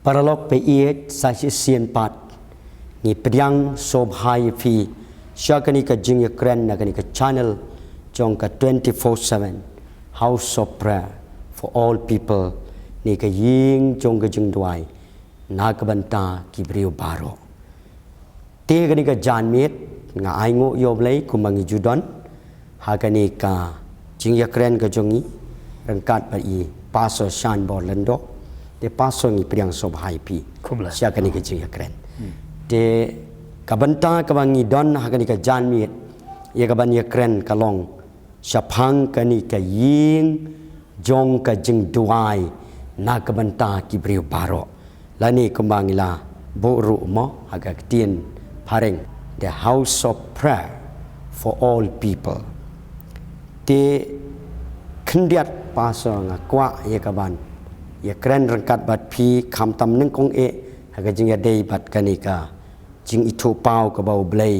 paralog pe iet sa sien pat ni priang sob hai fi syakani ka jing ya kren na kani ka channel jong ka 24/7 house of prayer for all people ni ka ying jong ka jing duai na ka banta ki brio baro te kani ka jan met nga ai ngo yob lei kumangi judon ha kani ka jing ya kren ka jongi rangkat ba i pastor shan borlando te pastor ni priang sob hai pi syakani ka jing ya kren te kabanta kabangi don hakani ka janmiet ya kaban ya kren kalong syapang kani ka ying jong ka jing duai na kabanta ki brio baro lani kumbangila boru mo haga tien pareng the house of prayer for all people te kendiat paso nga kwa ya kaban ya kren rangkat bat pi kham tam neng kong e haga jing ya dei bat kani ka jing itu pau ke bau blai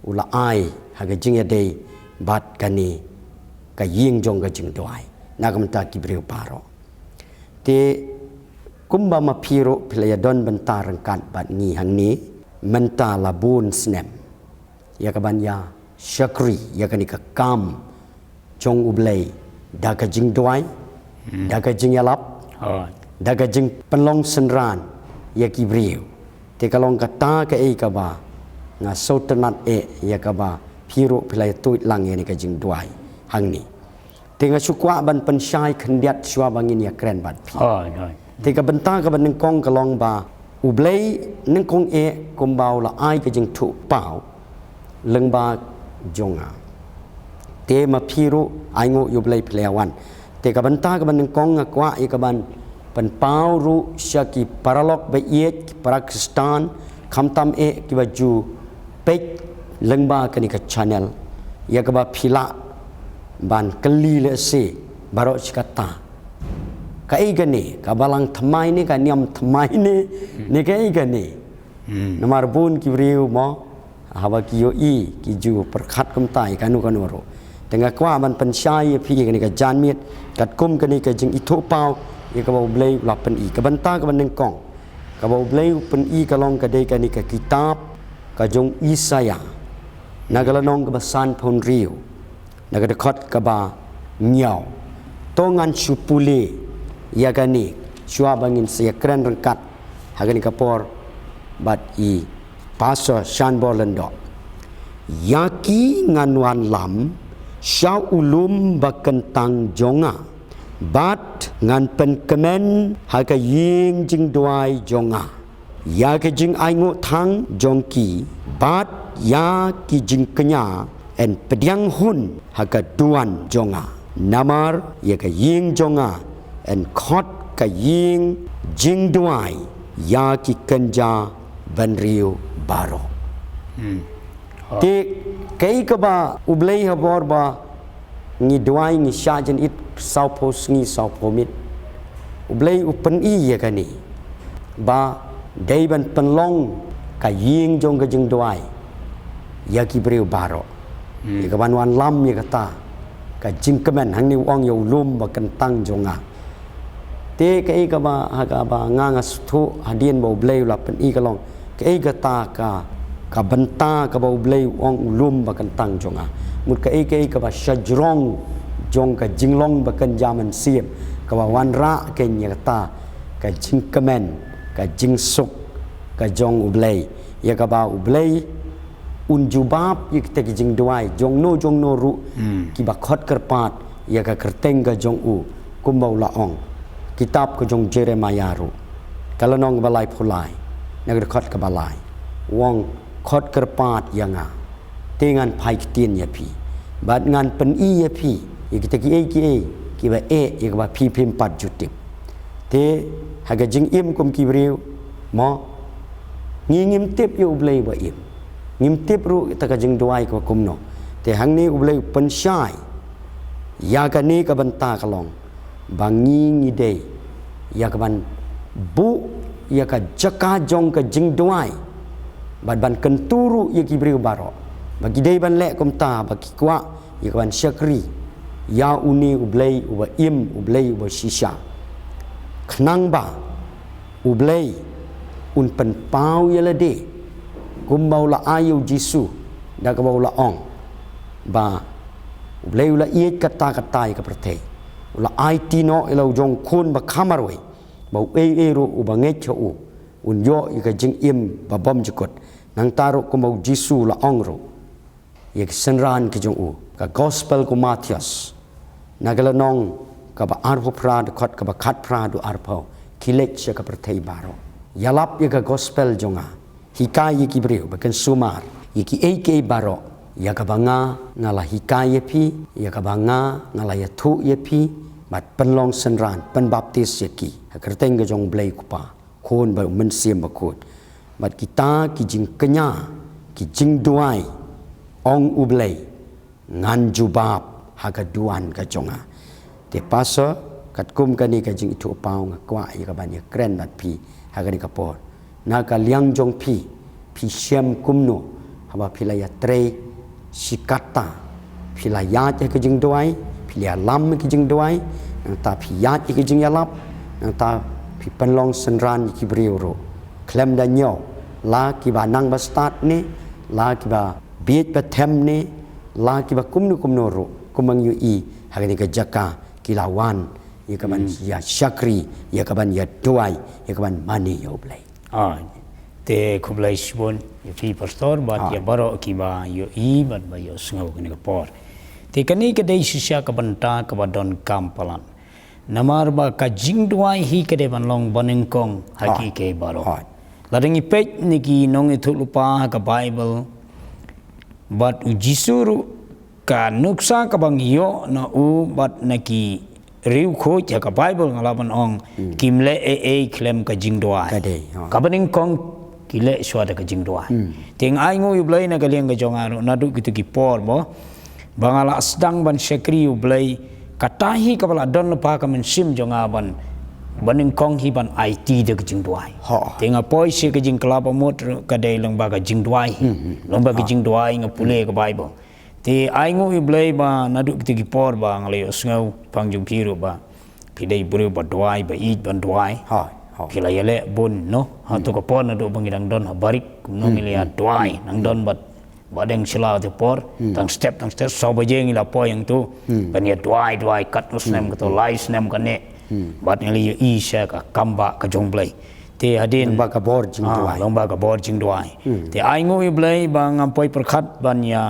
ula ai haga jing ya dei bat kani ka ying jong ka jing doai na kamta ki brio paro te kumba ma piro playa don bentar rangkat bat ngi hang ni menta labun snem ya ka ban ya syakri ya kani ka kam jong ublai da ka jing doai da ka jing ya lap da ka jing penlong senran ya ki brio te kalong kata ka e ka ba nga sotenat e ya ka ba piro pilai tuit lang ya ni ka jing duai hang ni te nga sukwa ban pensyai kendiat syua bangin ya kren bat pi te ka benta ka ban nengkong kalong ba ublei nengkong e kumbau la ai ka jing tu pau leng ba jonga te ma piro ai ngo ublei pelawan te ka benta ka ban nengkong nga kwa ya ka ban pen pau ru syaki paralog ba iet Pakistan khamtam e ki baju pek lengba kani ka channel ya ka ba phila ban kali le se baro chikata ka ai gani ka balang thamai ni ka niam thamai ni ka ai gani namar bun ki riu mo hawa ki yo i ki ju perkhat kum tai kanu kanu ro tengah kwa ban pensyai phi kani ka janmiet kat kum kani ka jing itho pau ya ka bau blai lapen i ka banta ka ban kong ka bau blai pen i ka long ka dei ka ni ka kitab ka jong Isaya nagalanong ka basan pon riu nagadakot ka ba nyau tongan supule ya ka ni syua bangin sia kren rangkat hagani ka por bat i paso shan borlendo yaki nganwan lam syau ulum bakentang jonga bat ngan pen kemen haga ying jing duai jonga ya ke jing ai ngo thang jongki bat ya ki jing kenya en pediang hun haga duan jonga namar ya ke ying jonga en khot ka ying jing duai ya ki kenja ban riu baro te kai ka ba ublei ha bor ba ngi duai ngi syajen it sau pos ngi sau pomit ublei upen i ya kani ba dei ban penlong ka ying jong ka jing duai ya ki breu baro ya ka ban wan lam ya kata ka jing kemen hang ni wong yo lum ba kentang jonga te ka i ka ba ha ka ba nga nga thu hadien bo ublei la pen i ka long ka i ka ta ka benta ka ba ublei wong lum ba kentang jonga mut ka i ka ba syajrong jong ka jinglong bakan jaman siap ka wan ra ken ya ta ka jing kemen ka jing suk ka jong ublei ya ka ba ublei un jubab ya kita ki jing duai jong no ru ki ba khot kerpat ya ka kerteng ka jong u kumbau la ong kitab ka jong Jeremiah ru kalanong balai phulai nag khot ka balai wong khot kerpat ya nga tengan pai kitien ya pi bat ngan pen i ya pi ya kita ki ba ya ba pi pim pat jutip te haga jing im kum ki briu mo ngim tip ya ublei ba im ngim tip ru ta ka jing duai ko kum no te hang ni ublei pen syai ya ka ni ka banta kalong bangi ngi dei ya ka ban bu ya ka jaka jong ka jing duai bat ban kenturu ya ki briu baro bagi dei ban lek kum ta bagi kwa ya ka ban syakri ya uni ublei uba im ublei uba shisha khnang ba ublay un pen pau yala de gumbau la ayu jisu da ka bau la ong ba ublay ula iet kata ka pertei ula IT no ila jong kun ba kamarwe ba ro ubanget cho un yo ika jing im ba bom jikot nang taruh ko mau jisu la ong ro yak senran ke jong ka gospel ko Matius nagalanong ka ba arpo pra de khot ka ba khat pra du arpo kilek cha ka pertei baro yalap ya ka gospel jonga hikai ki breu ba kan sumar yaki AK baro ya ka banga ngala hikai pi ya ka banga ngala ya thu ye pi bat penlong senran pen baptis yaki kerteng ke jong blai kupa kon ba men sim ba kot bat kita ki jing kenya ki jing duai ong ublai ngan jubab haga duan ka jonga te paso kat kum kani ka jing itu pau nga kwa ya ka ban ya kren bat pi haga ni kapor na ka liang jong pi siam kumno haba pilaya tre sikata pilaya ya ka jing duai pilaya lam ka jing duai nang ta pi ya ka jing yalap nang ta pi penlong senran ki briuro klem da nyo la ki ba nang ba start ni la ki ba biet ba them ni la ki ba kumno ro kumang yu i hagani ka jaka kilawan ya kaban ya syakri ya kaban ya duai ya kaban mani ya ublai te kublai sibon ya pi pastor bat ya baro ki ba yo i bat ba yo sngau kani ka por te kani ka dei sisya ka banta ka ba don kampalan namar ba ka jing duai hi ka de ban long banengkong haki ke baro laringi pet ni ki nong itu lupa ka bible bat ujisuru ka nuksa ka bang yo na u bat na ki riu kho ja ka bible ngalaban ong kimle klem ka jing duai ka banengkong kile swada ka jing duai ting ai ngo yu blai na ka liang ka jongaro na du gitu ki por bo bangala asdang ban sekri yu blai katahi ka bala don pa ka men sim jongaban baning kong hi ban IT de ka jing duai ting a poi se ka jing klaba mot ka dei long ba ka jing duai long ba ka jing duai nga pule ka bible te ai ngo yu blai ba na du gitu ki por ba ngalai osngau pangjung piru ba pidai buru ba duai ba i ban duai kila yale bon no tu ko pon do bangidang don barik kumno milia duai nang don bat badeng sila te por tang step so bajeng ila po yang tu kan ya duai kat usnem ko lai snem kan ne bat ngali i sha ka kamba ka jongblai te hadin lomba ka bor jing duai lomba ka bor jing duai te ai ngoi blai bang ampoi perkhat ban ya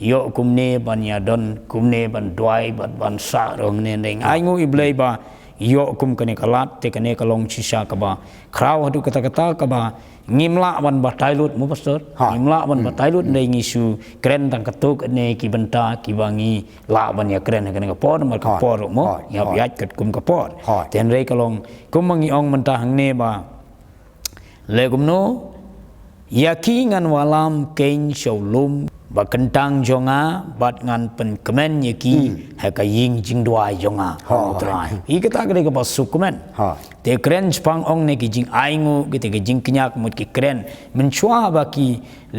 yo kumne ban ya don kumne ban duai ban sa rong ne deng ai ngoi blai ba yo kum kane kalat te kane kalong sisa ka ba kraw hadu kata ka ba ngimla ban batailut mu pastor ngimla ban batailut nei ngisu kren tang katuk ne ki benta ki bangi la ban ya kren kane ka por mar ka por mo ya yat kat kum ka por ten rei kalong kum mangi ong menta hang ne ba le kum no yaki ngan walam kein sholum ba kentang jonga bat ngan pen kemen yaki ha ka ying jing duai jonga trai I kata ka ba sukumen te kren spang ong ne ki jing aingu ki te jing kinyak mut ki kren menchua ba ki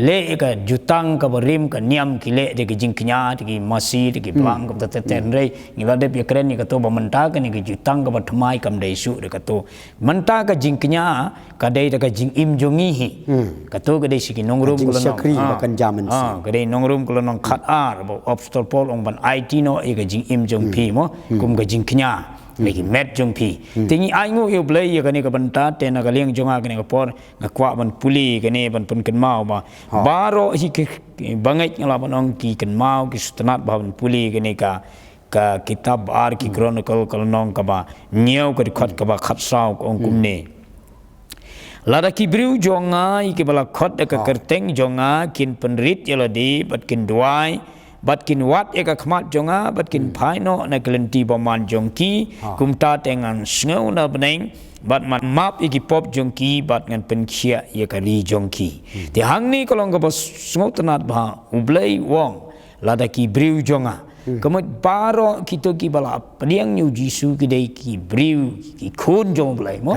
le ka jutang ka barim ka niam ki le de ki jing kinya ki masi ki plang ka te ten rei ngila de pi kren ni ka to ba menta ka ni ki jutang ka ba thmai kam dei su de ka to menta ka jing kinya ka dei ka jing im jongi hi ka to ka dei si ki nongrum ko sakri makan jaman ka dei nongrum ko nong khat ar bo obstol pol ong ban IT no e ka jing im jong pi mo kum ka jing kinya lagi met jong pi tingi aingu yu blai ya kani ka banta te na ka liang jonga kani ka por nga kwa ban puli kani ban pun ken mau ba baro hi bangai ngala ban ong ki ken mau ki sutanat ba ban puli kani ka kitab ar ki chronicle kal nong ka ba nyau ka khat ka ba khat sau ong kumne lada ki briu jonga i ki bala khat ka kerteng jonga kin penrit yala di bat kin duai batkin wat eka khmat jonga batkin phaino na klenti boman jongki kumta tengan sngo na beneng bat man map iki pop jongki bat ngan penkhia ye kali jongki te hangni kolong ka bos sngo tanat ba ublai wong lada ki briu jonga Kemudian baro kita ki bala pediang nyu Jisu ki dei ki briu ki khun jong blai mo.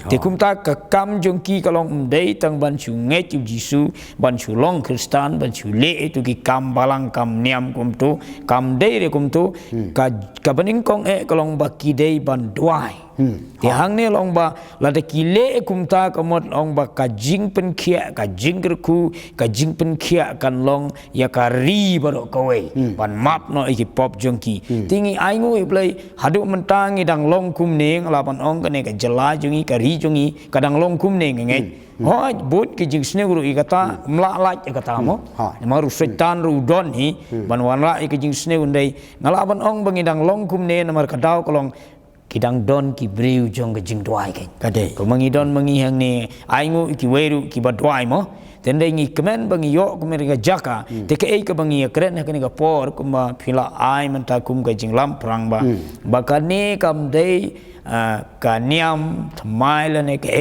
Te kum ta ka kam jong ki kalong dei tang ban chu nge chu Jisu ban chu long Kristan ban chu le tu ki kam balang kam niam kum tu kam dei re kum tu ka baning kong kalong ba ki dei ban duai. Te hang ne long ba la de ki le kum ta kamot long ba ka jing pen khia ka jing kerku ka jing pen khia kan long ya ka ri baro ka we ban map no ki pop jong ki tingi ai ngoi play hadu mentang dang long kum neng la ban ong ka ne ka jela jongi ka ri jongi kadang long kum neng nge hoi bot ki jing sne guru ikata mla la ikata mo maru setan ru don hi ban wan la ki jing sne undai ngala ban ong bangi dang long kum ne namar ka daw kolong kidang don ki briu jong ke jing duai ke Kade. ko mangi don mangi hang ni ai ngu ki weru ki baduai mo tende ngi kemen bangi yo ko mereka jaka te ke ka bangi kren ka ni ka por ko ma phila ai man ta kum ka jing lam prang ba bakane kam dei ka niam thamai la ne ke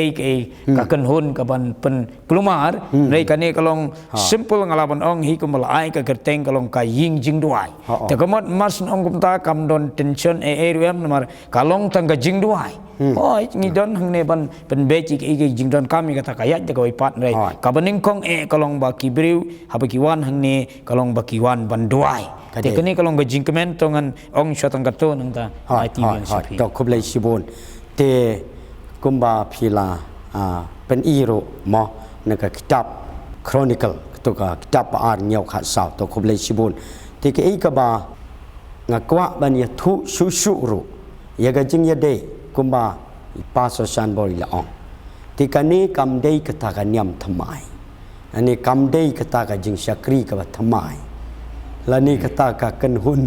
ka kan hun ka ban pen kelumar nei ka ne kalong simple ngalaban ong hi ko malai ka kerteng kalong ka ying jing duai te komot mas ong kum ta kam don tension ruem namar kalong tang ka jing duai oi ngi don hang ne ban pen bechi ke jing don kami kata kayat de ko pat rei ka baning kong kalong ba ki briu haba ki wan hang ne kalong ba ki wan ban duai te kene kalong ga jing kemen tongan ong shotang ka to nang ta ai ti yang sipi to kublai sibon te kumba phila pen iro mo na ka kitab chronicle to ka kitab ar nyau kha sa to kublai sibon te ke ka ba ngakwa ban ya thu shu shu ru ya ga jing ya de kumba paso san boi la ong te kane kam dei kata ka nyam thamai ani kam dei kata ka jing syakri ka ba thamai lani kata ka kan hun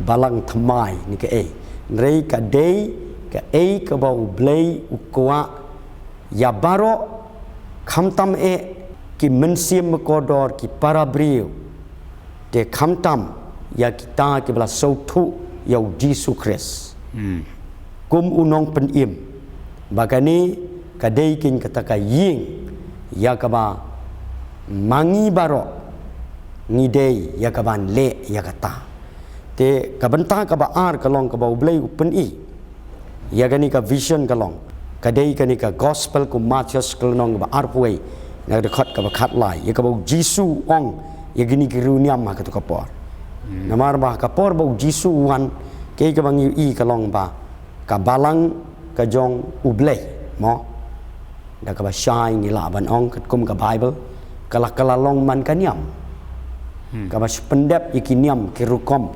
balang thamai ni ke rei ka dei ka ka ba ublei ukwa ya baro khamtam ki mensim kodor ki parabriu te khamtam ya kita ki bala sautu ya Jisu Kris kum unong pen im bagani ka dei kin kata ka ying ya ka ba mangi baro ni dei ya ka ban le ya kata te ka benta ka ba ar kalong ka ba ublei upen ya gani ka vision kalong ka dei ka ni ka gospel ku Matius kalong ba ar puai na de khat ka ba khat lai ya ka ba Jisu ong ya gini ki runiam ma ka to ka por namar ba ka por ba Jisu wan ke ka bang kalong ba ka balang ka jong ublei mo da ka ba shai ni la ban ong kat kum ka bible kala long man ka niam ka ba pendep ikiniam ki rukom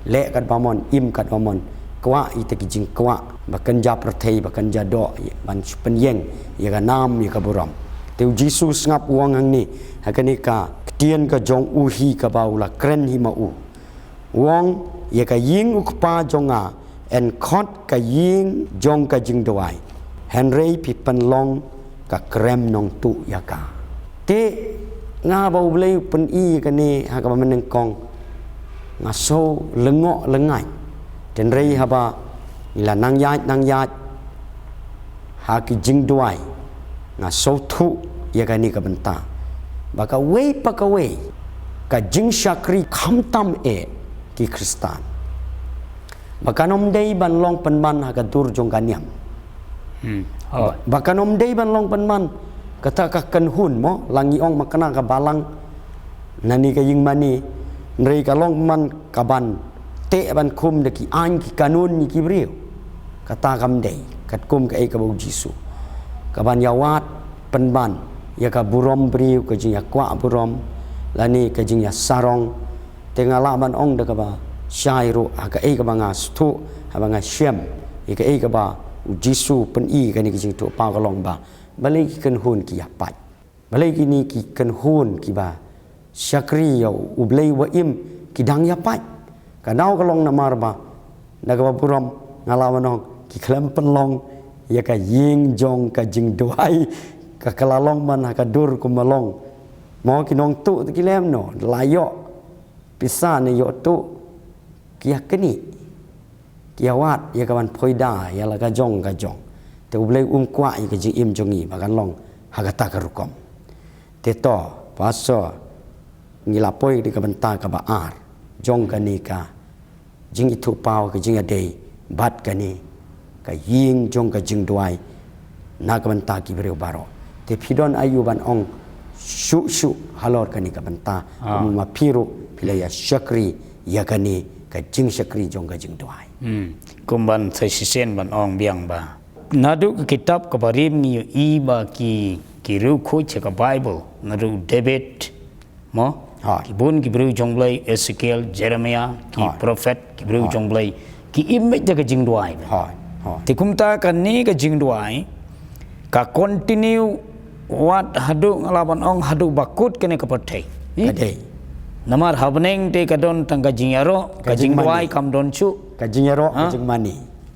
le kat bamon im kat bamon kwa ite ki jing kwa bakan ja prathei bakan ja do ban penyeng ya ka nam ya ka buram te Jesus ngap uang hang ni hakani ka tien ka jong uhi ka baula kren hi ma u wong ya ka ying ukpa jonga en khot ka ying jong ka jing doai henry pi pen long ka krem nong tu ya ka te nga bau blei pen ka ni ha ka meneng kong nga so lengo lengai ten rei haba ila nang yat ha ki jing doai nga so thu ya ka ni ka benta baka wei pa ka wei ka jing syakri khamtam ki Kristan baka nom dei ban long penman ha ka dur jong kaniam baka nom dei ban long penman kata ka kan hun mo langi ong makana ka balang nani ka ying mani nrei ka long man ka ban te ban kum de ki an ki kanun ni ki brio kata kam dei kat kum ka ka bau Jisu ka ban yawat penban ya ka burom brio ka jing ya kwa burom lani ka jing ya sarong tengala ban ong de ka ba syairu ka ka ba nga stu ha ba nga syem ka ka ba Jisu pen ka ni ki jing tu pa ka long ba balai ki kan hun ki apat balai ki ni ki kan hun ki ba syakri ya ublei wa im ki dang ya pat kanau kalong namar ba naga buram ngalawan ong ki klam penlong ya ka ying jong ka jing doai ka kalalong man ka dur ku malong mo ki nong tu ki lem no layo pisa ne yo tu ki akni ki awat ya ka ban poida ya la ka jong te ublei kwa i ka jing im jongi bagan long hagata ka rukom te to paso ngilapoi di ka benta ka ba ar jong kani ka jing itu pau ka jing ade bat kani ka ying jong ka jing duai na ka banta ki brio baro te phidon ayu ban ong shu halor kani ka banta ma phiru pilaya syakri ya kani ka jing syakri jong ka jing duai kumban thai sisen ban ong biang ba nadu kitab ka barim ni i ba ki ru khoi che ka bible nadu David mo ki bun ki bru jonglai Ezekiel Jeremiah ki prophet ki bru jonglai ki image ka jing duai te kumta kan ni ka jing duai ka continue wat hadu ngalaban ong hadu bakut kene ka pathai kade namar habneng te ka don tang ka jing yaro ka jing duai kam don chu ka jing yaro ka jing mani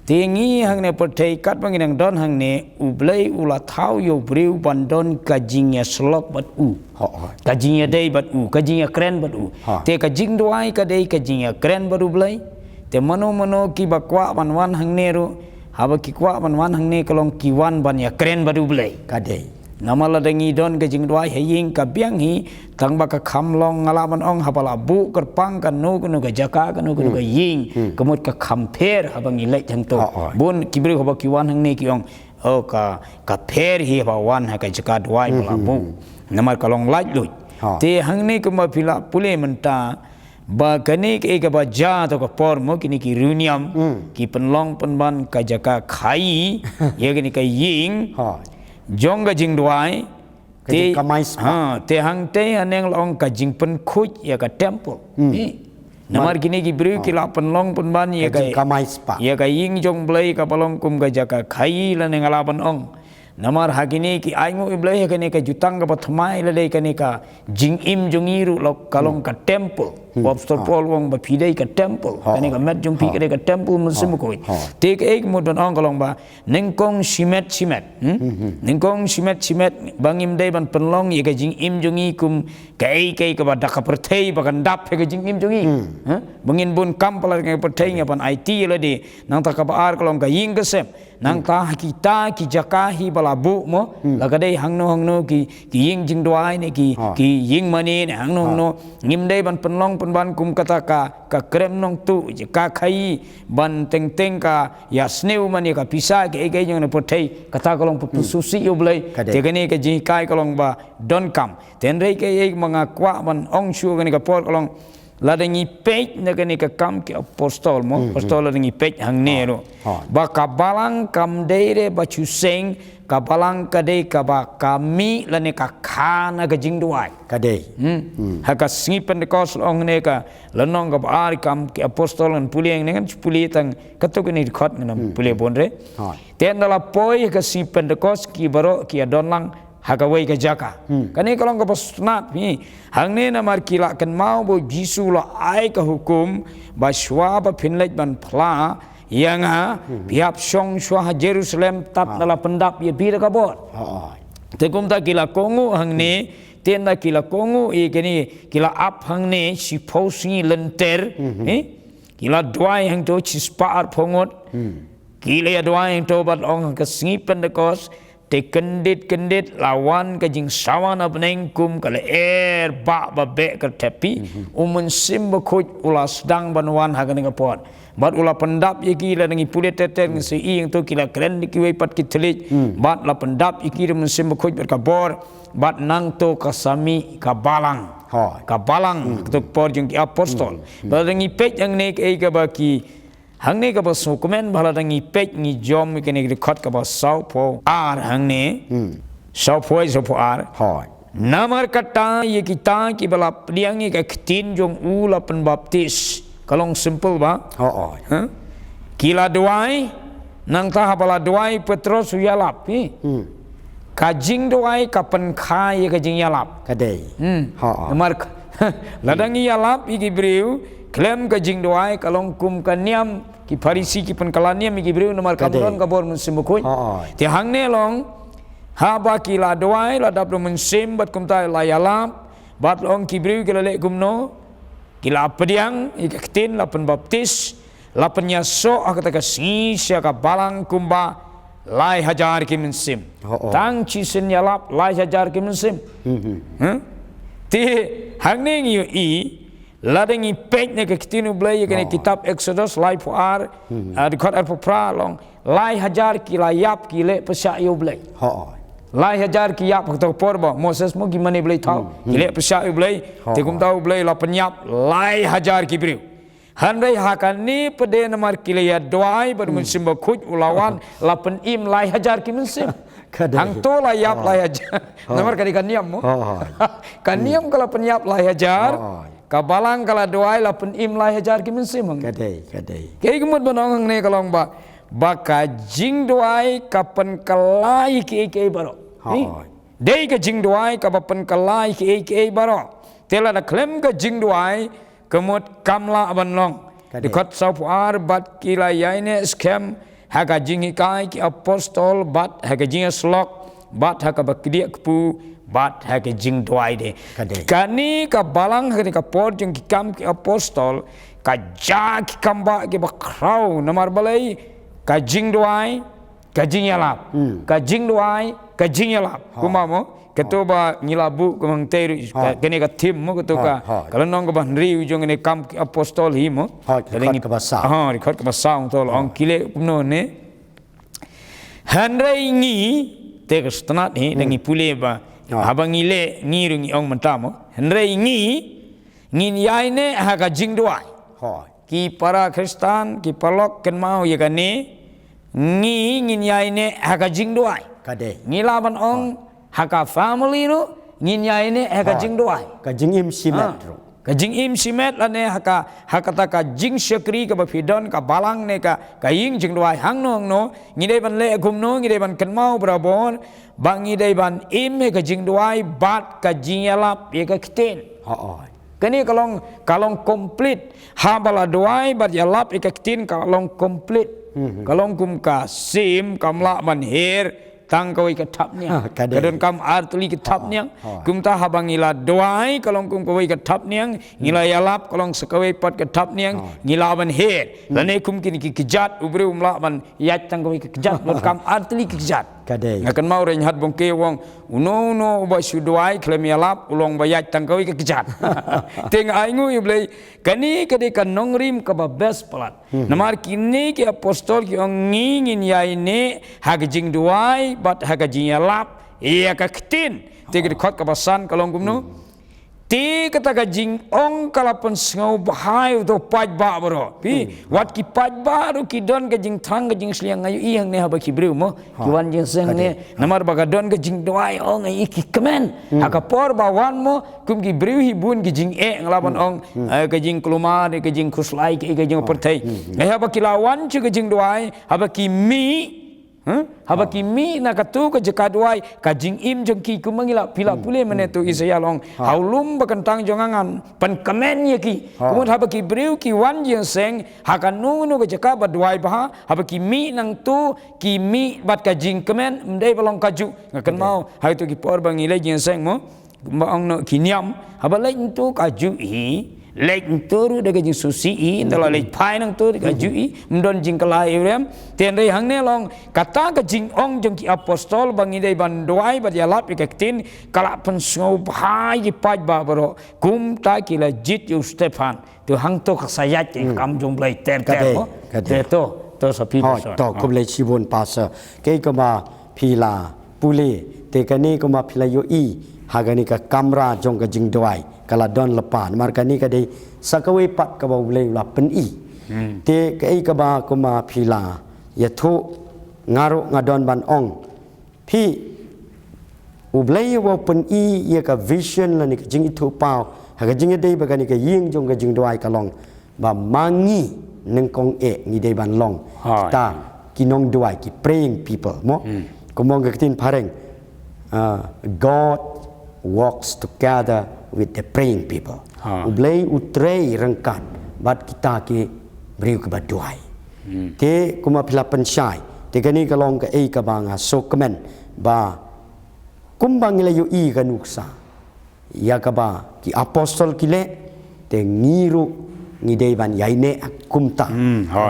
tingi hang ne pathai kat banginang don hang ne ublai ula thau yo briu bandon ka jing ya slok bat u ka jing ya dei bat u ka jing ya kren bat u te ka jing duai ka dei ka jing ya kren bat ublai te mano ki bakwa ban wan hang ne ro haba ki kwa ban wan hang ne kalong ki wan ban ya kren bat ublai ka dei namala dangi don ka jing duai haying ka biang hi tang ba ka kham long ngalaban ong hapala bu kerpang kan no ka jaka kan no ka ying kamut ka khamper habang ilai jang to bun kibri hoba ki wan hang ne ki ong o ka pher hi ba wan ha ka jaka duai bala bu namar kalong laj lui te hang ne ka ma pila pule menta ba kani ke ka ba ja to ka por mo kini ki runiam ki penlong penban ka jaka khai ye kini ka ying jong ka jing duai te te hang te aneng long ka jing pen khuj ya ka temple namar gini ki bru ki la pen long pen ban ya ka ying jong blai ka palong kum ka jaka khai la neng ala ban ong namar hagini ki aingu iblai ka ne ka jutang ka pathmai la dei ka ne ka jing im jong iru lo kalong ka temple Bobster Paul wong ba pidai ka temple ka ne ka met jong pi ka temple musim ko te ka ek modon ong kalong ba nengkong simet nengkong simet bangim dei ban penlong ye ka jing im jong i kum kai ka ba dak ka perthei ba kan dap ka jing im jong i bangin bun kampala ka perthei nga pan IT la de nang ta ka ba ar kalong ka ying ka sem nang ta kita ki jakahi balabu mo lagadai hangno ki ying jing duai ne ki ying mani ne hangno ngim dei ban penlong penban kum kata ka krem nong tu ka khai ban teng ka ya sneu mani ka pisa ke jong ne pothei kata kolong pu susi yo blai te gani ka ji kai kolong ba don kam ten rei ke manga kwa ban ong shu gani ka por kolong ladangi pej nagani ka kam ki apostol mo apostol ladangi pej hang nero ba kabalang kam deire ba chuseng kabalang kade ka ba kami lane ka khana ka jingduai kade ha ka singipen de kos ong ne ka lanong ka ar kam ki apostol an pulieng nengan puli tang katuk ni khot ngam puli bonre ten dala poi ka singipen de kos ki baro ki adonlang hagawai ka jaka kani kalong ka pasnat ni hang ne na mar kila kan mau bo jisu la ai ka hukum ba shwa ba phinlej ban phla yang biap song shwa Jerusalem tap dala pendap ye bi ka bor te kum ta kila kongu hang ne ten da kila kongu e kani kila ap hang ne si phosi lenter kila dwai hang to chispar phongot kila dwai hang to bat ong ka singipen de kos te kendit lawan ka jing sawan abneng kum kala ba be ka tepi umun sim ba khoj ula sedang banwan ha ka pot bat ula pendap ye ki la ngi pulet teten ngi ing to kila kren ki we pat ki thlej bat la pendap iki mun sim ba khoj ka bor bat nang to ka sami ka balang to por jing ki apostol ba ngi pej ang ne ka ba ki hang ne ka ba dokumen bhala dangi pej ni jom ke ne khot ka ba sau po ar hang ne sau po ar namar kata ye kita ki bala priang ka tin jong ula pen baptis kalong simple ba kila doai nang ta bala doai Petrus yalap kajing doai kapan khai ka jing yalap kadai namar ladangi yalap iki breu klaim ka jing doai kalong kum kaniam ki Farisi ki penkalaniam ki breu nomor kabron ka bor musim bukoi ti hang ne long ha ba ki la doai la dap musim bat kum ta la yalam bat long ki breu ki le gumno ki la pediang iktin la pen baptis la penyaso akata ka si sia ka balang kumba lai hajar ki musim tang chi sen yalap lai hajar ki musim ti hang ne ngi i Ladengi page ne ke kitinu blay ke kitab Exodus lai puar dikot ar pra long lai hajar ki layap ki le pesya yo blay. Lai hajar ki yap to porba Moses mo gimana blay tau ki le pesya yo blay te kum tau blay la penyap lai hajar ki briu. Handai hakani pede namar ki le ya doai ber musim bakut ulawan la pen im lai hajar ki musim. Hang to layap lai hajar. Namar kadi kaniam mo. Kaniam kalau penyap lai hajar. Kabalang kala doai la pen im lai hajar ki mensimang kadai kei kemut banong ne kalong ba jing doai kapan kalai ki baro dei ka jing doai ka pen kalai ki baro tela da klem ka jing doai kemut kamla banong dikot sapuar bat kila yaine scam haga jing kai ki apostol bat haga jing slok bat haga bakdia kepu bat hake jing doai de kani ka balang hake ka por jing ki kam ki apostol ka ja ki kamba ki bakrau namar balai ka jing doai ka jing yalap ka jing doai ka jing yalap kumamo ketua ngilabu kumang teru kene ka tim mo ketua kalau nong ka bandri ujung ne kam ki apostol hi mo record ka basa tol ong kile kumno ne handrai ngi te ka stanat ni dengi pule ba habang ile ngirungi ong mentamo henrei ngin yaine haga jing doai ki para Kristen ki palok ken mau ya kane ngin yaine haga jing doai ngilaban ong haga family ro ngin yaine haga jing doai ka jing im simet ro ka jing im simet la ne hakata ka jing syakri ka bafidon ka balang ne ka ying jing doai hang no ngidai ban le gum no ngidai ban ken mau brabon bangi dai ban im ka jing doai bat ka jing yalap ye ka kiten kani kalong complete habala doai bat yalap ye ka kiten kalong complete kalong kum ka sim kamla ban her tang kawai ke tapnya kadon kam artuli ke tapnya kum ta habang ila doai kalong kum kawai ke tapnya ngila yalap kalong sekawai pat ke tapnya ngila ban her lane kum kini ki kejat ubre umla ban yat tang kawai ke kejat kam artuli ke kejat akan mau renyhat bongke wong uno ba sudoai klem yalap ulong bayat tang kawai ke kejat teng aingu iblai kani kade kan nongrim ka ba best palat namar kini ki apostol ki ong ngin yaine hagajing doai bat hagajing yalap iya ka ktin te ki khot ka basan kalong gumno ti kata gajing ong kalapan sengau bahai to paj ba bro pi wat ki paj ba ru ki don gajing thang gajing sliang ayu ihang ne haba ki breu mo ki wan jing seng ne namar baga don gajing doai ong ai ki kemen haka por ba wan mo kum ki breu hi bun gajing nglaban ong gajing kelumar gajing kuslai ki gajing pertai ai haba ki lawan chu gajing doai haba ki mi haba kimi na katu ka jekadwai ka jing im jong ki kumangila pila pule menetu isaya long haulum bakantang jongangan pan kamen ye ki kumut haba ki breu ki wan jeng seng hakan nu ka jeka badwai bah haba ki mi nang tu ki mi bat ka jing kemen mdai balong kaju ngakan mau hai tu ki por bang ile jeng seng mo ong no kinyam haba lai tu kaju hi lek turu daga jing susi ndala lek pai nang tu daga jui mdon jing kala eurem ten rei hang ne long kata ka jing ong jong ki apostol bangi dei ban doai ba ya lap ke tin kala pen sngau bai ki paj ba baro kum ta ki la jit yu Stefan tu hang to ka sayat ki kam jong blai ter mo te to sapi to kum le chibon pasa ke ko ma phila pule te kani ko ma phila yo i hagani ka kamra jong ka jing doai kala don lepan markani ka dei sakawai pat ka bau le la pen i te kai ka ba ko ma phila ya thu ngaro ngadon ban ong phi ublei wo pen i ye ka vision la ni ka jing thu pau ha ka jing dei ba ka ni ka ying jong ka jing doai ka long ba mangi neng kong ngi dei ban long ta kinong doai ki praying people mo ko mong ka tin pareng God walks together with the praying people. Ublei utrei rengkat bat kita ki beri ke baduai. Te kuma pila pensai. Te kani kalong ka ka banga so kemen ba kumbang ila yu i kanuksa. Ya ka ba ki apostol kile te ngiru ngidei ban yaine akumta.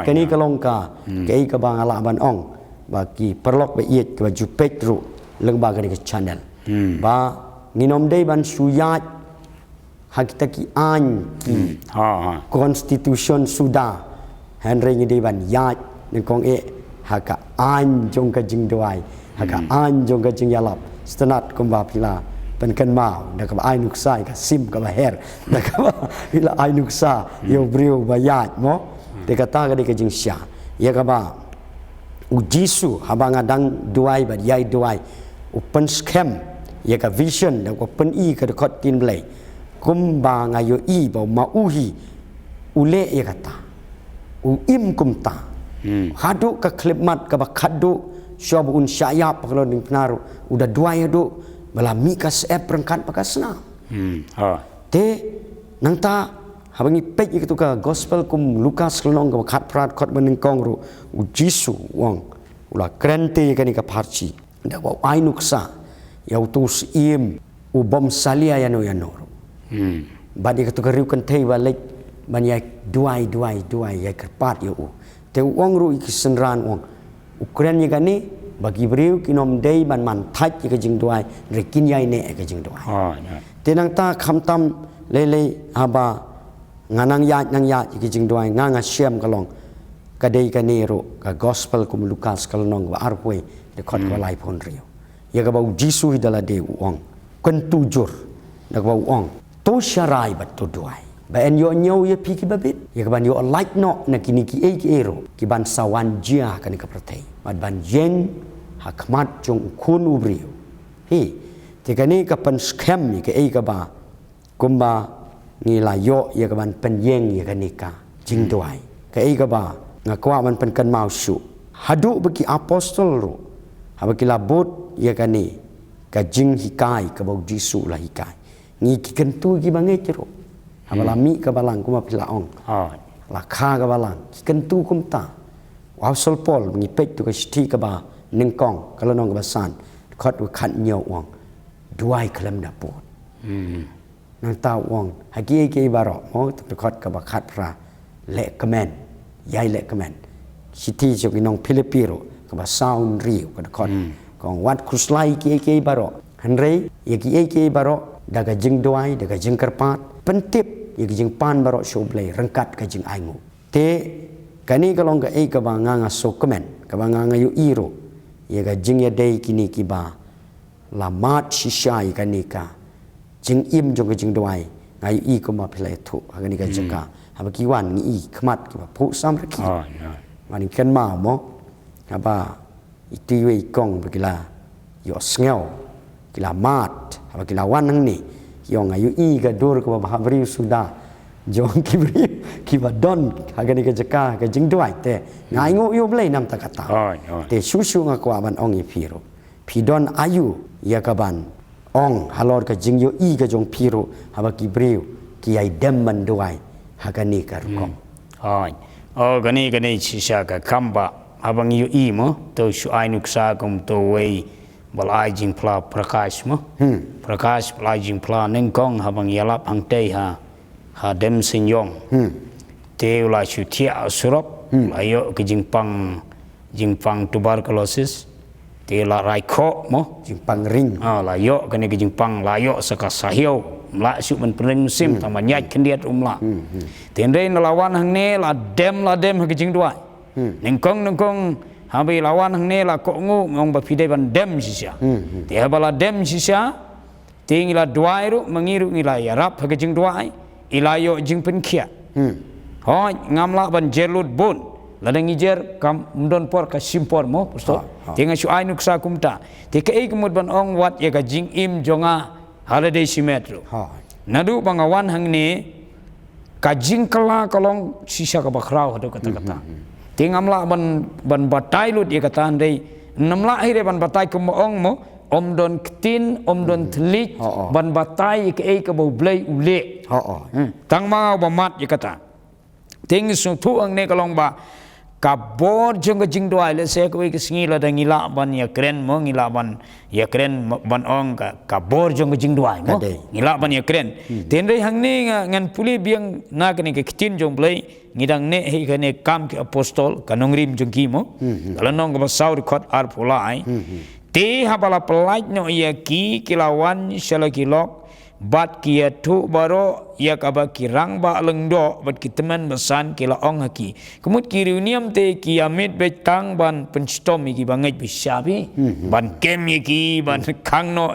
Kani kalong ka ka banga la ban ong ba ki perlok ba iet ke baju Petru leng ba ka channel. Ba nginom dei ban suyat hak kita ki an constitution sudah Henry ngi deban ya nang kong hak an jong ka jing doai hak an jong ka jing yalap stanat kumba pila pen kan mau dak ba ai nuksa ka sim ka ba her dak ba pila ai nuksa yo brio ba ya mo de kata ka de ka jing sya ya ka ba ujisu habang adang duai ba yai duai open scam ya ka vision dak open i ka kot tin blai kumba ngayo i ba ma uhi ule ya kata im kumta hadu ka klipmat ka ba khadu syab un syayap kalau ning penaru udah duai adu bala mikas perangkat pakasna te nang ta habangi pej itu ka gospel kum Lukas kelong ka khat prat khot bening kong ru ujisu wong ula krente kani ka parchi da wa ainuksa yau tus im ubom salia yano badi ka tu ka riu kan thei wa lek ban ya duai ya kerpat yo te wong ru ikisenran wong ukren ni kani bagi beriu kinom dei ban man thaj ka jing duai rekin yai ne ka jing duai te nang ta kham tam le haba nganang ya nang ya ka jing duai nga syam kalong ka dei ka ni ro ka gospel kum Lukas kalong wa arpoi de khot ko lai pon riu ya ka bau jisu hidala de wong kan tujur dak bau wong to syarai bat to duai ba en yo nyau ya pi ki babit ya ka ban yo like no na kini ki ero ki ban sawan jia kan ka pratei bad ban yen hakmat jong kun ubriu hi te kani ka pan scam ni ka ka ba kumba ni la yo ya ka ban pen yeng ya kani ka jing duai ka ka ba ngakwa man pen kan mau su hadu bagi apostol ro habaki labot ya kani ka jing hikai ka bau jisu la hikai ngi ki kentu ki bangai cero abalami ka balang kuma pilaong la kha ka balang ki kentu kum ta Apostle Paul ngi pej tu ka sti ka ba ning kong kala nong ka basan khot wa khat nyau wong duai kalam da pot nang ta wong hagi ke baro mo tu khot ka ba khat fra le kamen yai le kamen sti jo ki nong Pilipiro ka ba sound riu ka khot kong wat khuslai ke baro hanrei ye ke baro daga jing duai daga jing kerpat pentip ye jing pan baro shoblai rengkat ka jing aingu te kani kalong ka ka ba nga so comment ka ba nga yu iro ye ga jing ya dei kini ki ba la mat shishai kani ka jing im jong ka jing duai ngai i ko ma phlai thu kani ka jaka ha ki wan ngi i khmat ki ba phu sam ra ki mani ken ma mo ha ba itu we kong begila yo sngew kila mat ha kila wan nang ni yo ngayu i ga dur ko ba bri sudah jong kibri kibadon hagani ka jaka ka jing duai te ngai ngo yo blai nam ta kata te susu nga kwa ban ong i piro pidon ayu ya ka ban ong halor ka jing yo i ka jong piro haba kibri ki ai dem man duai hagani ka rukong gani chisha ka kamba abang yu i mo to shu ai nuksa kum to wei balai jing pla prakash mo prakash balai jing pla neng kong habang yalap hang tei ha dem sin yong te la shu tia surop ayo ke jing pang tuberculosis te la rai kho mo jing pang ring la yo kene ke jing pang la yo saka sahio mla su men pening sim tama nyat kendiat umla ten re lawan hang ne la dem ke jing duai neng kong habi lawan hang ne la ko ngu ngong ba pidai ban dem sisia te bala dem sisia tingila duai ru mengiru ngila ya rap ke jing duai ilayo jing pen kia hoi ngamla ban jelut bun ladang ijer kam mdon por ka simpor mo posto tinga su ai nuksa kumta te ka ikmud ban ong wat ya ka jing im jonga holiday simetro nadu bangawan hang ne ka jing kala kalong sisa ka bakrau hado kata tingamla ban batai lut ya kata andai namla akhire ban batai ke ong mo om don ketin om don telik ban batai ke bau blai ule tang mau bamat ya kata ting su thu ang ne kalong ba kabor jong jing doai le se ko ke singi la dang ila ban ya kren mo ngila ban ya kren ban ong ka kabor jong jing doai mo ngila ban ya kren ten re hang ne ngan puli biang na ke ne ke ketin jong blai ngidang ne he ke ne kam ke apostol kanong rim jong ki mo kalanong ba saur khot ar pulai te habala pelaj no ia ki kilawan shalakilok bat kia tu baro ya kaba kirang ba lengdo bat ki teman besan kila ong haki kemut kiruniam te ki amit bet kang ban penstom ki bangai bisabi ban kem ki ban kang no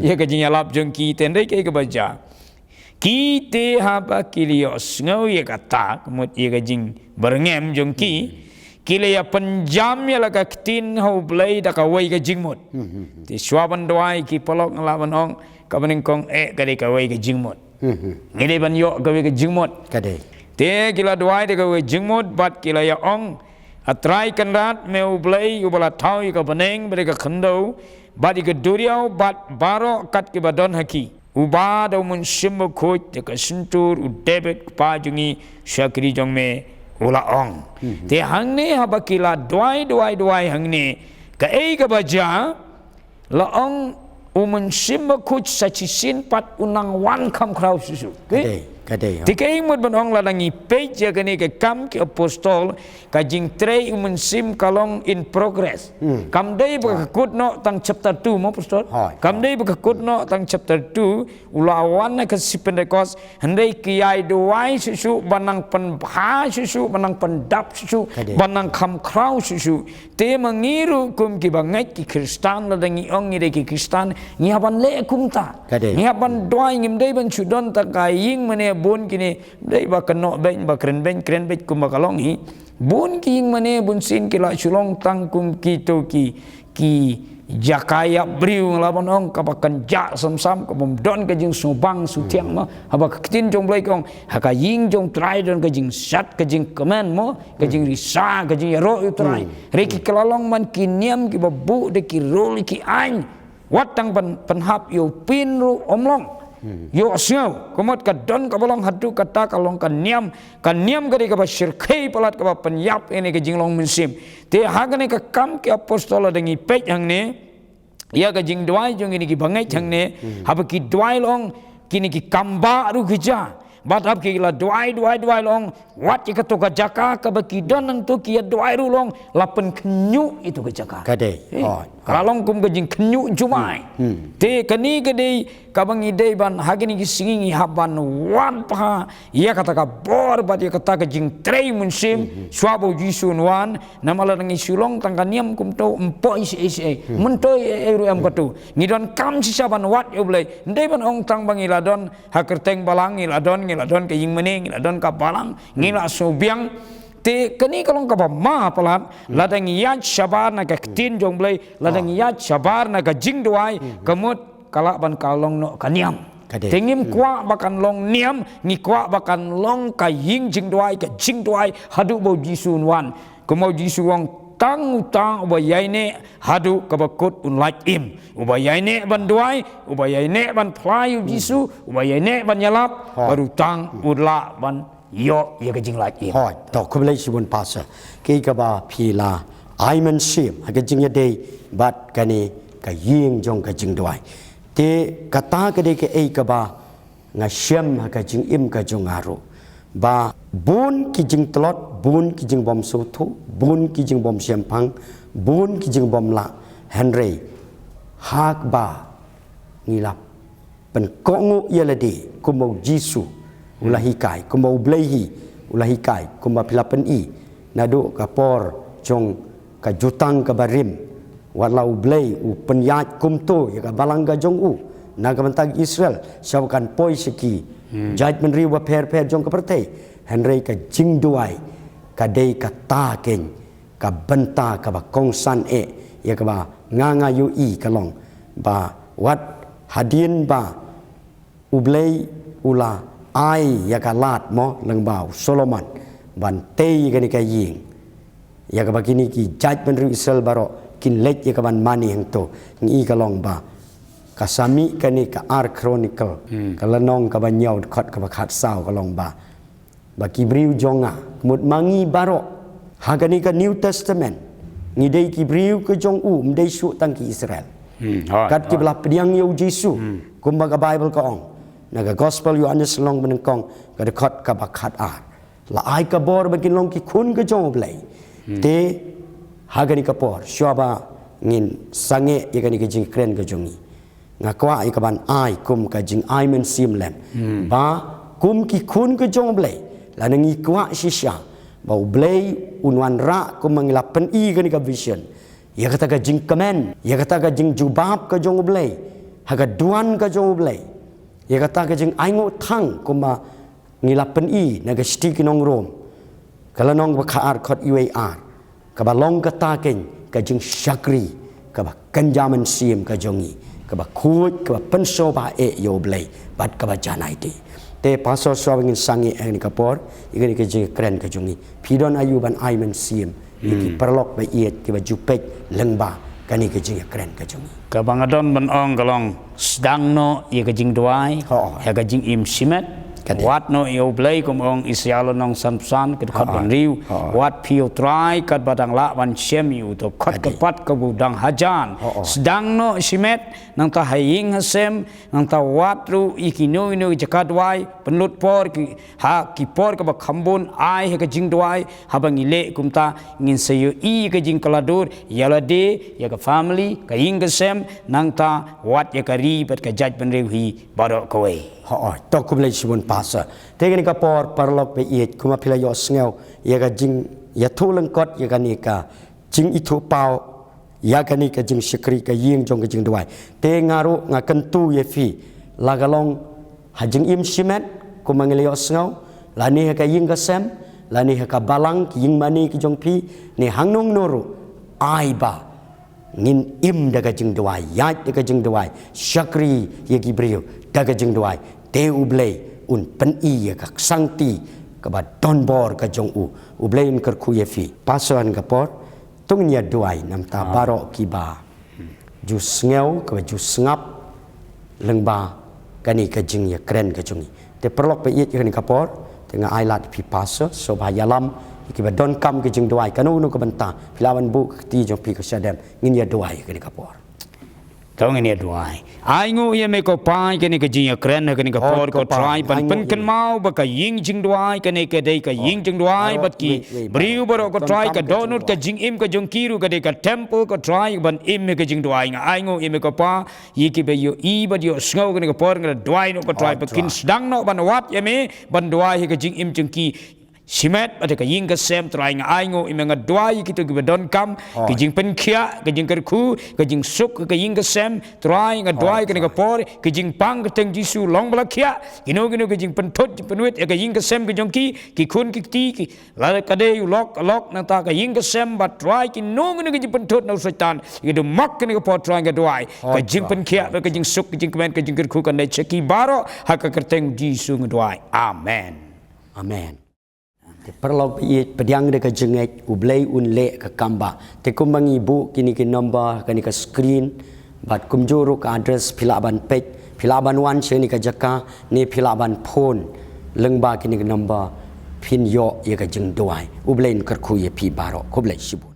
ya ka jinya lap jong ki tendai ke baja ki te haba kilios ngau ya kata kemut ya ka jing berngem jong ki kila ya penjam ya laka ketin hau blai da ka wai ka jingmut ti swaban doai ki polok ngalaban ong kabaning kong kade ka wai ka jingmut ngide ban yo ka wai ka jingmut kade te kila doai de ka wai jingmut bat kila ya ong atrai kanrat meu blai ubala thau ka baneng bere ka khando bat ka duriau bat baro kat ki badon haki uba da mun simbo khoj te ka suntur u debit pa jungi syakri jong me ula ong te hang ne habakila doai hang ne ka ka baja la ong umun simba kuch sachisin pat unang wan kam krau susu kade ti kay mod ban ong ladangi page ya kani ka kam ki apostol ka jing trei umun sim kalong in progress kam dei ba kut no tang chapter 2 mo apostol kam dei ba kut no tang chapter 2 ulawan na ka si Pentecost handai ki ai doai susu banang pen bha susu banang pendap susu banang kam krau susu te mangiru kum ki bangai ki Kristan ladangi ong ni ki Kristan ni haban le kumta ni haban doai ngim dei ban sudon ta kaying mane bun kini dai ba keno ben ba kren ben kum bakalong hi bun ki mane bun sin ki la sulong tang kum ki to ki jakaya briu laban ong kapakan ja sam ka bom don ka jing subang sutiang mo haba kitin jong blai kong haka ying jong trai don ka jing sat ka jing command mo ka jing risa ka jing ro trai reki kelalong man kiniam ki babu de ki rol ki ain watang penhap yo pinru omlong yo asyo komot ka don ka bolong hadu kata kalong ka niam gari ka basir kai palat ka penyap ini ka jinglong mensim te hagane ka kam ki apostol dengi pej hang ne ya ka jing doai jong ini ki bangai hang ne hab ki doai long kini ki kamba ru geja bat hab ki la doai long wat ki ka to ka jaka ka baki don nang to ki doai ru long lapen kenyu itu ka jaka kade kalong kum ka jing kenyu jumai te kani kade kabang idei ban hagini ki singi haban wan pa ya kata ka bor bat ya kata ka jing trei munsim swabo jisun wan namala ngi sulong tangkaniam kum to empo isi mento eru am katu ngidon kam sisaban wat yo blai ndei ban ong tang bang iladon hakerteng balang iladon ke ying meneng iladon ka balang ngila sobiang te kani kalong ka ma palat ladang yat sabar na ka tin jong blai ladang yat sabar na ka jing doai kamut kala ban kalong no kaniam tengim kwa bakan long niam ni kwa bakan long ka ying jing doai ka jing doai hadu bo jisun wan ko jisu wong tang utang ubayai ne hadu ka bakut un like im ubayai ne ban doai ubayai ne ban phlayu jisu ubayai ne ban yalap baru tang udla ban yo ya ka jing like im hoi to kumlei sibun pasa ki ka ba phila aiman sim ha ka jing ya dei bat kani ka ying jong ka jing doai te kata kade ke ei ka ba nga syam ka jing im ka jong aro ba bun ki jing tlot bun ki jing bom sotu bun ki jing bom syempang bun ki jing bom la henry hak ba ngilap pen kongu yelade kumau jisu ulahi kai kumau blehi ulahi kai kumba pilapen i nado ka por jong ka jutang ka barim walau blei u penyat kumto ya ka balangga jong u naga mentag Israel sawakan poi seki judgment riwa per jong ka pertai henry ka jingduai ka dei ka ta ken ka benta ka ba kongsan ya ka ba nganga yu i kalong ba wat hadin ba ublei ula ai ya ka lat mo lengbau Solomon ban tei ka ni ka ying ya ka ba kini ki judgment riwa Israel baro kin lek ya kaban mani hang to ngi kalong ba kasami kani ka ar chronicle kalanong ka banyau khot ka khat sao kalong ba ki briu jonga mut mangi baro hagani ka New Testament ngi dei ki briu ke jong u mdei su tang ki Israel kat ki bla pediang yo Jesu kumba ka Bible ka ong naga gospel Yohanes long benengkong ka de khot ka khat ar la ai ka bor bakin long ki khun ka jong blai te hagani kapor syaba ngin sange yakani ke jing kren ke jongi ngakwa ikaban ai kum ka jing ai men sim lem ba kum ki kun ke jong blai la ngi kwa shisha ba blai unwan ra kum mangila pen I ka ni ka vision ya kata ka jing kamen ya kata ka jing jubab ka jong blai haga duan ka jong blai ya kata ka jing ai ngo thang kum ma ngila pen I na ka sti ki nong rom kala nong ba khaar khot UAR ka ba long ka ta ken ka jing shakri ka ba kanjaman sim ka jongi ka ba khut ka ba penso ba yo blai bat ka ba janai ti te pasal swawingin sangi ni kapor igani ka jing kren ka jongi pidon ayu ban ai men sim iki perlok ba iet ki ba jupek lengba kani ka jing kren ka jongi ka bangadon ban ong kalong sedang no ye ka jing duai ya ka jing im simet wat no yo blai kum ong isyalo nong samsan ke khot ban riu wat pio trai kat badang la ban shem yu to khot ka pat ka budang hajan sedang no simet nang ta haying hasem nang ta wat ru ikino ino jakat wai penlut por ki ha ki por ka ba khambon ai he ka jing duai habang ile kum ta ngin sayo I ka jing kaladur yala de ya ka family ka ing ka sem nang ta wat ya ka ri bat ka jaj ban riu hi baro ka wei to kum le sibun pasa te ni ka por parlok pe iet kuma phila yo sngew ya ka jing ya thulang kot ya ka ni ka jing ithu pau ya ka ni ka jing shikri ka ying jong ka jing duai te ngaru ngakan tu ye fi la ka long ha jing im simet kuma ngele yo sngew la ni ka ying ka sem la ni ka balang ki ying mani ki jong pi ni hangnong noru ai ba ngin im daga jing duai ya daga jing duai shakri ye ki brio daga jing duai te ublei un pen I ya ka sangti ka ba don bor ka jong ublei in ker khu ye fi pasoan ka por tung nya duai nam ta baro ki ba ju sngew ka ju ngap lengba kani ka jing ya kren ka jongi te perlok pe iet ka ni ka por tengah ailat pi paso so ba yalam ki ba don kam ka jing duai kanu nu ka banta filawan bu ti jong pi ka sadam ngin ya duai ka ni ka por kau ngene duai ai ngu ye me ko pai ke ni ka jing kren ka ni ka por ko try ban pen kan mau ba ka ying jing duai ka ne ka dei ka ying jing duai bat ki briu baro ko try ka donut ka jing im ka jong kiru ka dei ka temple ko try ban im me ka jing duai nga ai ngu ye me ko pa yi ki be yo I ba yo sngo ka ni ka por nga duai no ko try ba kin sedang no ban wat ye me ban duai ka jing im jong ki simet ada ka ying ka sem try nga ai ngo imenga duai ki to ki don kam ki jing pen khia ki jing kerku ki jing suk ka ying ka sem try nga duai ka ni ka por ki jing pang ka teng jisu long bala khia gino ki jing pen thot penwet ka ying ka sem ki jong ki kun ki ti ki la ka de yu lok na ta ka ying ka sem ba try ki no ki jing pen thot no satan ki do mak ka ni ka por try nga duai ka jing pen khia ka jing suk ki jing kmen ka jing kerku ka ne cheki baro ha ka teng jisu nga duai amen amen te perlo pediang de ka jenget ublei un le ka kamba te kumangi bu kini ki number kani ka screen bat kumjuru ka address philaban page philaban wan cheni ka jaka ni philaban phone lengba kini ka number pin yo ye ka jeng doai ublein kar khu ye pi baro koblai sibu